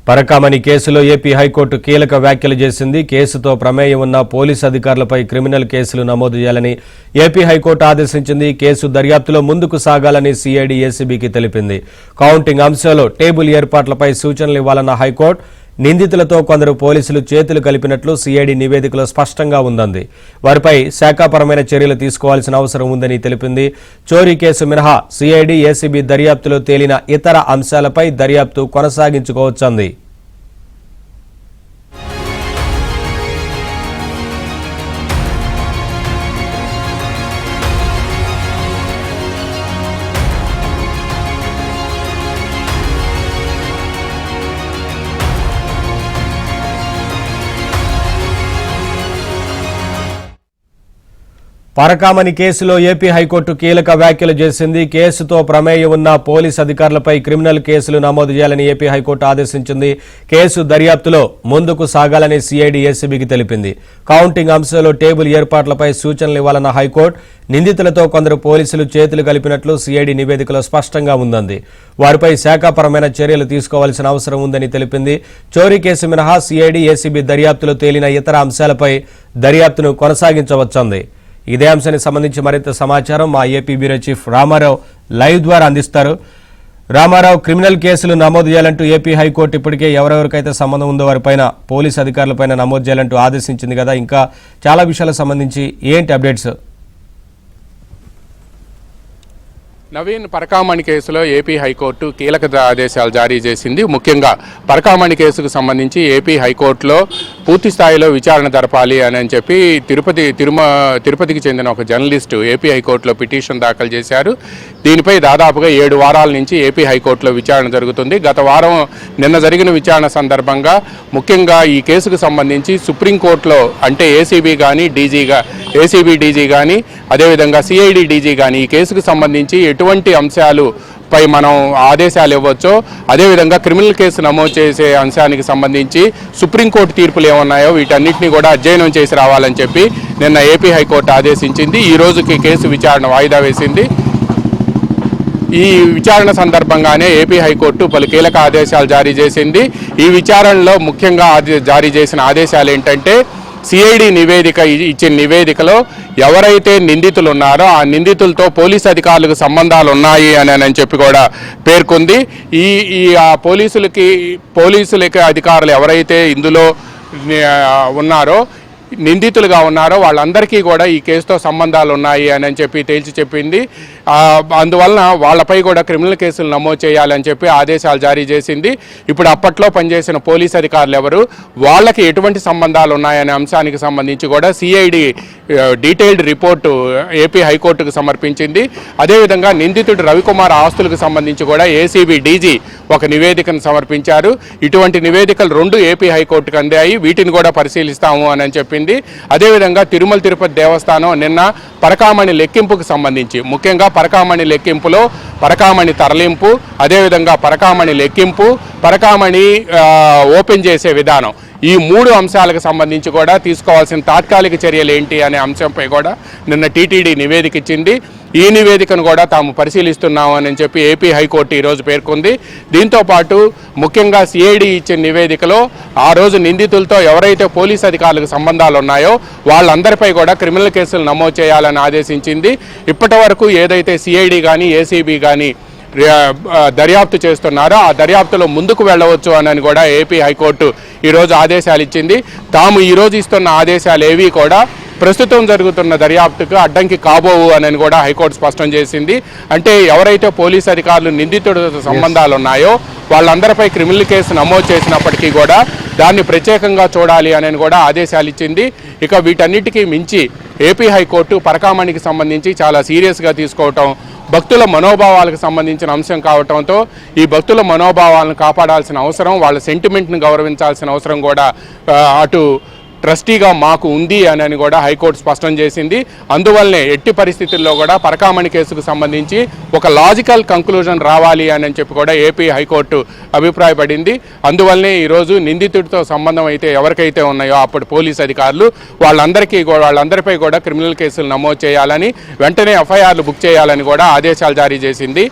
పరకామణి కేసులో AP high court కీలక వ్యాఖ్యలు చేసింది. కేసుతో ప్రమేయం ఉన్న పోలీసు అధికారులపై క్రిమినల్ కేసులు నమోదు చేయాలని ఏపీ హైకోర్టు ఆదేశించింది. కేసు దర్యాప్తులో ముందుకు సాగాలని సిఐడి ఏసీబీకి తెలిపింది. కౌంటింగ్ అంశంలో టేబుల్ ఏర్పాట్లపై సూచనలు ఇవ్వాలన్న హైకోర్టు నిందితులతో కొందరు పోలీసులు చేతులు కలిపినట్లు సిఐడి నివేదికలో స్పష్టంగా ఉందంది. వారిపై శాఖాపరమైన చర్యలు తీసుకోవాల్సిన అవసరం ఉందని తెలిపింది. చోరీ కేసు మినహా సిఐడి ఏసీబీ దర్యాప్తులో తేలిన ఇతర అంశాలపై దర్యాప్తు కొనసాగించుకోవచ్చంది. పరకామణి కేసులో ఏపీ హైకోర్టు కీలక వ్యాఖ్యలు చేసింది. కేసుతో ప్రమేయం ఉన్న పోలీసు అధికారులపై క్రిమినల్ కేసులు నమోదు చేయాలని ఏపీ హైకోర్టు ఆదేశించింది. కేసు దర్యాప్తులో ముందుకు సాగాలని సిఐడి ఏసీబీకి తెలిపింది. కౌంటింగ్ అంశంలో టేబుల్ ఏర్పాట్లపై సూచనలు ఇవ్వాలన్న హైకోర్టు నిందితులతో కొందరు పోలీసులు చేతులు కలిపినట్లు సిఐడి నివేదికలో స్పష్టంగా ఉందంది. వారిపై శాఖాపరమైన చర్యలు తీసుకోవాల్సిన అవసరం ఉందని తెలిపింది. చోరీ కేసు మినహా సిఐడి ఏసీబీ దర్యాప్తులో తేలిన ఇతర అంశాలపై దర్యాప్తును కొనసాగించవచ్చంది. ఇదే అంశానికి సంబంధించి మరింత సమాచారం మా AP bureau chief Ramarao live ద్వారా అందిస్తారు. రామారావు, క్రిమినల్ కేసులు నమోదు చేయాలంటూ ఏపీ హైకోర్టు ఇప్పటికే ఎవరెవరికైతే సంబంధం ఉందో వారిపైన పోలీసు అధికారులపైన నమోదు చేయాలంటూ ఆదేశించింది కదా, ఇంకా చాలా విషయాలకు సంబంధించి ఏంటి అప్డేట్స్? నవీన్, పరకామణి కేసులో ఏపీ హైకోర్టు కీలక ఆదేశాలు జారీ చేసింది. ముఖ్యంగా పరకామణి కేసుకు సంబంధించి ఏపీ హైకోర్టులో పూర్తి స్థాయిలో విచారణ జరపాలి అని చెప్పి తిరుపతికి చెందిన ఒక జర్నలిస్టు ఏపీ హైకోర్టులో పిటిషన్ దాఖలు చేశారు. దీనిపై దాదాపుగా 7 వారాల నుంచి ఏపీ హైకోర్టులో విచారణ జరుగుతుంది. గత వారం నిన్న జరిగిన విచారణ సందర్భంగా ముఖ్యంగా ఈ కేసుకు సంబంధించి సుప్రీంకోర్టులో అంటే ఏసీబీ డీజీ కానీ అదేవిధంగా సిఐడి డీజీ కానీ ఈ కేసుకు సంబంధించి ఎటువంటి అంశాలపై మనం ఆదేశాలు ఇవ్వచ్చో, అదేవిధంగా క్రిమినల్ కేసు నమోదు చేసే అంశానికి సంబంధించి సుప్రీంకోర్టు తీర్పులు ఏమన్నాయో వీటన్నిటిని కూడా అధ్యయనం చేసి రావాలని చెప్పి నిన్న ఏపీ హైకోర్టు ఆదేశించింది. ఈ రోజుకి కేసు విచారణ వాయిదా వేసింది. ఈ విచారణ సందర్భంగానే ఏపీ హైకోర్టు పలు కీలక ఆదేశాలు జారీ చేసింది. ఈ విచారణలో ముఖ్యంగా జారీ చేసిన ఆదేశాలు ఏంటంటే, సిఐడి నివేదిక ఇచ్చిన నివేదికలో ఎవరైతే నిందితులు ఉన్నారో ఆ నిందితులతో పోలీసు అధికారులకు సంబంధాలు ఉన్నాయి అని చెప్పి కూడా పేర్కొంది. పోలీసులకి అధికారులు ఎవరైతే ఇందులో ఉన్నారో నిందితులుగా ఉన్నారో వాళ్ళందరికీ కూడా ఈ కేసుతో సంబంధాలు ఉన్నాయి అని చెప్పి తేల్చి చెప్పింది. అందువలన వాళ్ళపై కూడా క్రిమినల్ కేసులు నమోదు చేయాలని చెప్పి ఆదేశాలు జారీ చేసింది. ఇప్పుడు అప్పట్లో పనిచేసిన పోలీసు అధికారులు ఎవరు, వాళ్ళకి ఎటువంటి సంబంధాలు ఉన్నాయనే అంశానికి సంబంధించి కూడా సిఐడి డీటెయిల్డ్ రిపోర్టు ఏపీ హైకోర్టుకు సమర్పించింది. అదేవిధంగా నిందితుడు రవికుమార్ ఆస్తులకు సంబంధించి కూడా ఏసీబీ డీజీ ఒక నివేదికను సమర్పించారు. ఇటువంటి నివేదికలు 2 ఏపీ హైకోర్టుకు అందాయి. వీటిని కూడా పరిశీలిస్తాము అని చెప్పింది. అదేవిధంగా తిరుమల తిరుపతి దేవస్థానం నిన్న పరకామణి లెక్కింపుకు సంబంధించి, ముఖ్యంగా పరకామణి లెక్కింపులో పరకామణి తరలింపు, అదేవిధంగా పరకామణి లెక్కింపు, పరకామణి ఓపెన్ చేసే విధానం, ఈ 3 అంశాలకు సంబంధించి కూడా తీసుకోవాల్సిన తాత్కాలిక చర్యలు ఏంటి అనే అంశంపై కూడా నిన్న టీటీడీ నివేదిక ఇచ్చింది. ఈ నివేదికను కూడా తాము పరిశీలిస్తున్నామని చెప్పి ఏపీ హైకోర్టు ఈరోజు పేర్కొంది. దీంతోపాటు ముఖ్యంగా సిఐడి ఇచ్చిన నివేదికలో ఆ రోజు నిందితులతో ఎవరైతే పోలీసు అధికారులకు సంబంధాలు ఉన్నాయో వాళ్ళందరిపై కూడా క్రిమినల్ కేసులు నమోదు చేయాలని ఆదేశించింది. ఇప్పటి వరకు ఏదైతే సిఐడి కానీ ఏసీబీ కానీ దర్యాప్తు చేస్తున్నారో ఆ దర్యాప్తులో ముందుకు వెళ్ళవచ్చు అని కూడా ఏపీ హైకోర్టు ఈరోజు ఆదేశాలు ఇచ్చింది. తాము ఈరోజు ఇస్తున్న ఆదేశాలు ఏవి కూడా ప్రస్తుతం జరుగుతున్న దర్యాప్తుకు అడ్డంకి కాబోవు అని కూడా హైకోర్టు స్పష్టం చేసింది. అంటే ఎవరైతే పోలీసు అధికారులు నిందితుడితో సంబంధాలు ఉన్నాయో వాళ్ళందరిపై క్రిమినల్ కేసు నమోదు చేసినప్పటికీ కూడా దాన్ని ప్రత్యేకంగా చూడాలి అని కూడా ఆదేశాలు ఇచ్చింది. ఇక వీటన్నిటికీ మించి ఏపీ హైకోర్టు పరకామణికి సంబంధించి చాలా సీరియస్గా తీసుకోవటం, భక్తుల మనోభావాలకు సంబంధించిన అంశం కావటంతో ఈ భక్తుల మనోభావాలను కాపాడాల్సిన అవసరం, వాళ్ళ సెంటిమెంట్ను గౌరవించాల్సిన అవసరం కూడా అటు ట్రస్టీగా మాకు ఉంది అని కూడా హైకోర్టు స్పష్టం చేసింది. అందువల్లనే ఎట్టి పరిస్థితుల్లో కూడా పరకామణి కేసుకు సంబంధించి ఒక లాజికల్ కంక్లూజన్ రావాలి అని చెప్పి కూడా ఏపీ హైకోర్టు అభిప్రాయపడింది. అందువల్లనే ఈరోజు నిందితుడితో సంబంధం అయితే ఎవరికైతే ఉన్నాయో అప్పుడు పోలీసు అధికారులు వాళ్ళందరిపై కూడా క్రిమినల్ కేసులు నమోదు చేయాలని, వెంటనే ఎఫ్ఐఆర్లు బుక్ చేయాలని కూడా ఆదేశాలు జారీ చేసింది.